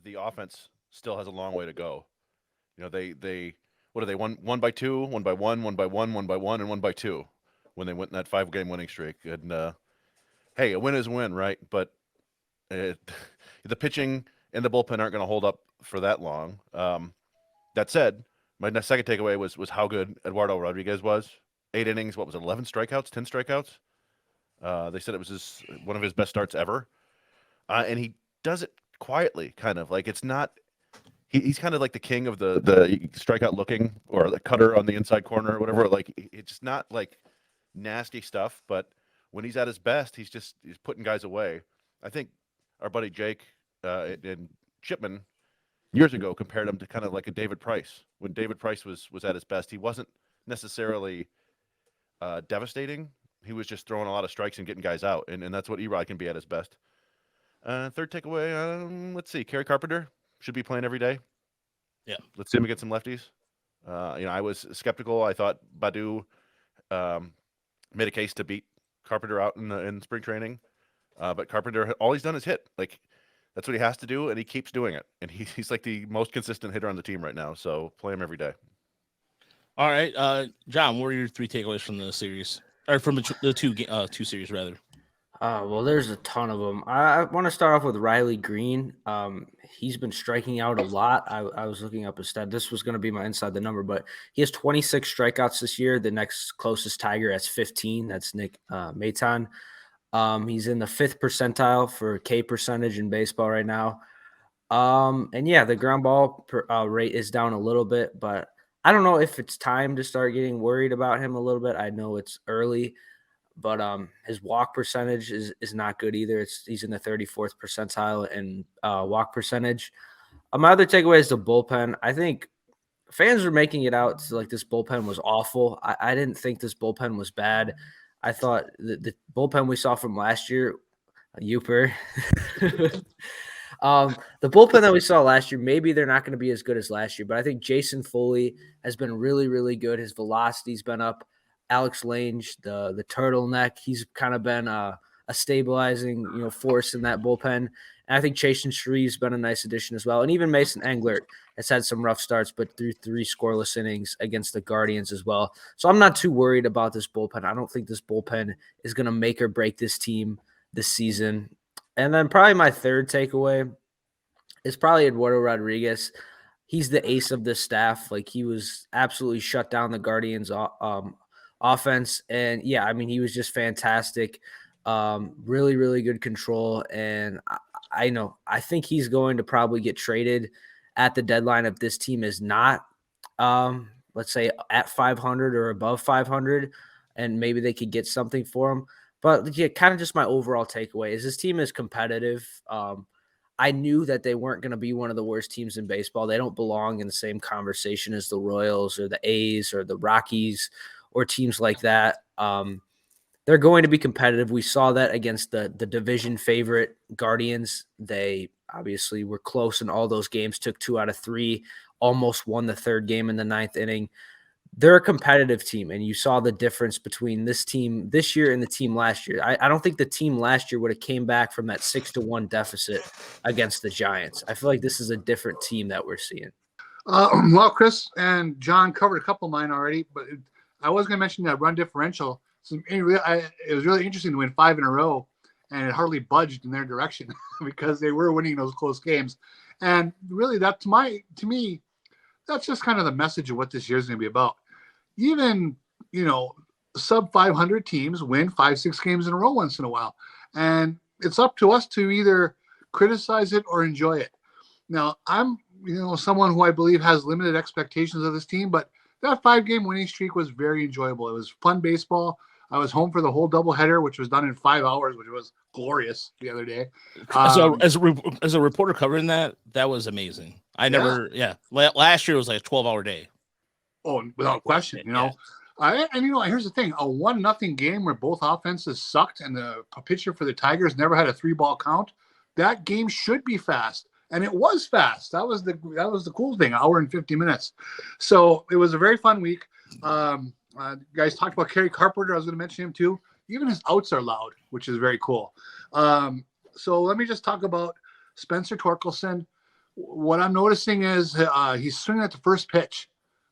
the offense still has a long way to go. They what are they one by two, one by one, one by one, one by one, and one by two when they went in that 5 game winning streak. And hey, a win is a win, right? But it, the pitching and the bullpen aren't going to hold up for that long. That said, my second takeaway was how good Eduardo Rodriguez was. 8 innings, what was it, 11 strikeouts, 10 strikeouts? They said it was one of his best starts ever. And he does it quietly, kind of. Like, it's not he's kind of like the king of the strikeout looking or the cutter on the inside corner or whatever. Like, it's not like nasty stuff, but when he's at his best, he's putting guys away. I think our buddy Jake and Chipman years ago compared him to kind of like a David Price. When David Price was at his best, he wasn't necessarily devastating. He was just throwing a lot of strikes and getting guys out, and that's what Erod can be at his best. Third takeaway, let's see. Kerry Carpenter should be playing every day. Yeah. Let's see him get some lefties. I was skeptical. I thought Badu made a case to beat Carpenter out in spring training, but Carpenter, all he's done is hit. Like, that's what he has to do, and he keeps doing it. And he's like the most consistent hitter on the team right now. So play him every day. All right, John, what are your 3 takeaways from the series, or from the two series rather? Well, there's a ton of them. I want to start off with Riley Green. He's been striking out a lot. I was looking up his stat. This was going to be my inside the number, but he has 26 strikeouts this year. The next closest Tiger has 15. That's Nick Maton. He's in the 5th percentile for K percentage in baseball right now. And yeah, the ground ball rate is down a little bit, but I don't know if it's time to start getting worried about him a little bit. I know it's early, but his walk percentage is not good either. He's in the 34th percentile in walk percentage. My other takeaway is the bullpen. I think fans are making it out to like this bullpen was awful. I didn't think this bullpen was bad. I thought the bullpen we saw from last year, Uper, the bullpen that we saw last year, maybe they're not going to be as good as last year, but I think Jason Foley has been really, really good. His velocity's been up. Alex Lange, the turtleneck, he's kind of been a stabilizing, force in that bullpen. And I think Chasen Shreve's been a nice addition as well. And even Mason Englert has had some rough starts, but through 3 scoreless innings against the Guardians as well. So I'm not too worried about this bullpen. I don't think this bullpen is going to make or break this team this season. And then probably my third takeaway is probably Eduardo Rodriguez. He's the ace of this staff. Like, he was absolutely shut down the Guardians offense. And yeah, I mean, he was just fantastic. Really, really good control. And I think he's going to probably get traded at the deadline if this team is not, let's say, at 500 or above 500, and maybe they could get something for him. But yeah, kind of just my overall takeaway is this team is competitive. I knew that they weren't going to be one of the worst teams in baseball. They don't belong in the same conversation as the Royals or the A's or the Rockies or teams like that. They're going to be competitive. We saw that against the division favorite Guardians. They obviously were close in all those games, took 2 out of 3, almost won the 3rd game in the 9th inning. They're a competitive team, and you saw the difference between this team this year and the team last year. I don't think the team last year would have came back from that 6-1 deficit against the Giants. I feel like this is a different team that we're seeing. Well, Chris and John covered a couple of mine already, but I was going to mention that run differential. So it was really interesting to win 5 in a row, and it hardly budged in their direction because they were winning those close games. And really, that to me, that's just kind of the message of what this year is going to be about. Even, sub 500 teams win 5-6 games in a row once in a while. And it's up to us to either criticize it or enjoy it. Now, I'm, someone who I believe has limited expectations of this team, but that 5-game winning streak was very enjoyable. It was fun baseball. I was home for the whole doubleheader, which was done in 5 hours, which was glorious the other day. So as a reporter covering that was amazing. Last year was like a 12-hour day. Oh, without question, Yeah. Here's the thing: a 1-0 game where both offenses sucked, and the pitcher for the Tigers never had a 3-ball count. That game should be fast, and it was fast. That was the cool thing. 1 hour and 50 minutes. So it was a very fun week. Guys talked about Kerry Carpenter. I was going to mention him too. Even his outs are loud, which is very cool. So let me just talk about Spencer Torkelson. what I'm noticing is he's swinging at the first pitch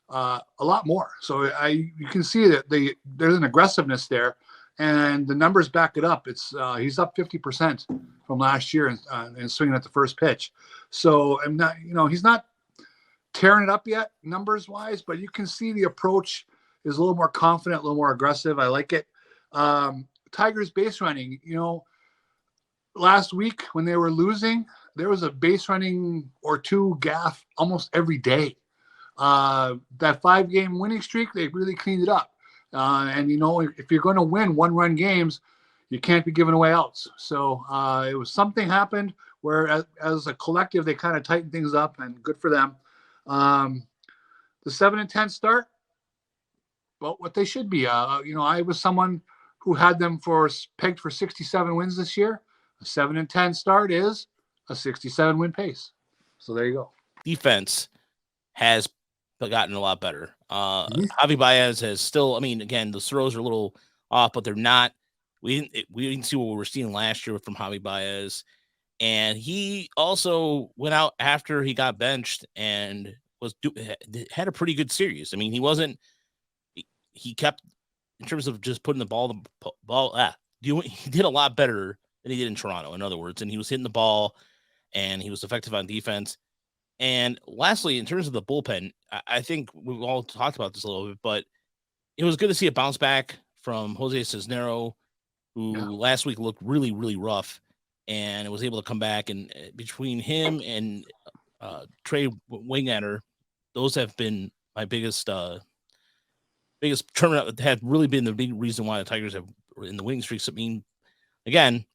a lot more. So you can see that there's an aggressiveness there, and the numbers back it up. It's he's up 50% from last year in swinging at the first pitch. So I'm not, he's not tearing it up yet numbers wise, but you can see the approach is a little more confident, a little more aggressive. I like it. Tigers base running, last week when they were losing, there was a base running or two gaff almost every day. That 5-game winning streak, they really cleaned it up. And if you're going to win 1-run games, you can't be giving away outs. So it was something happened where as a collective, they kind of tightened things up, and good for them. The 7-10 start, well, what they should be. I was someone who had them pegged for 67 wins this year. A 7-10 start is a 67 win pace. So there you go. Defense has gotten a lot better. Javi Baez has still, again, the throws are a little off, but they're not. We didn't see what we were seeing last year from Javi Baez. And he also went out after he got benched and had a pretty good series. He kept, in terms of just putting the ball, he did a lot better than he did in Toronto, in other words. And he was hitting the ball, and he was effective on defense. And lastly, in terms of the bullpen, I think we've all talked about this a little bit, but it was good to see a bounce back from Jose Cisnero, who last week looked really, really rough, and was able to come back. And between him and Trey Wingnatter, those have been my biggest tournament, had really been the big reason why the Tigers have in the winning streaks. Again,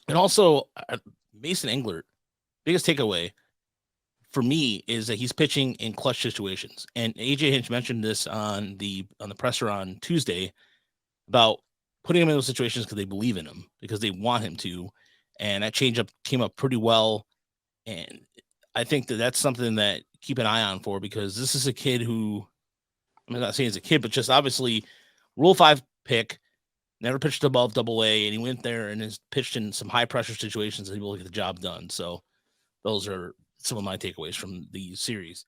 and also Mason Englert, biggest takeaway for me is that he's pitching in clutch situations. And AJ Hinch mentioned this on the presser on Tuesday about putting him in those situations because they believe in him, because they want him to. And that changeup came up pretty well. And I think that's something that keep an eye on for, because this is a kid who, I'm not saying he's a kid, but just obviously Rule 5 pick, never pitched above Double-A, and he went there and has pitched in some high pressure situations and able to get the job done. So those are some of my takeaways from the series.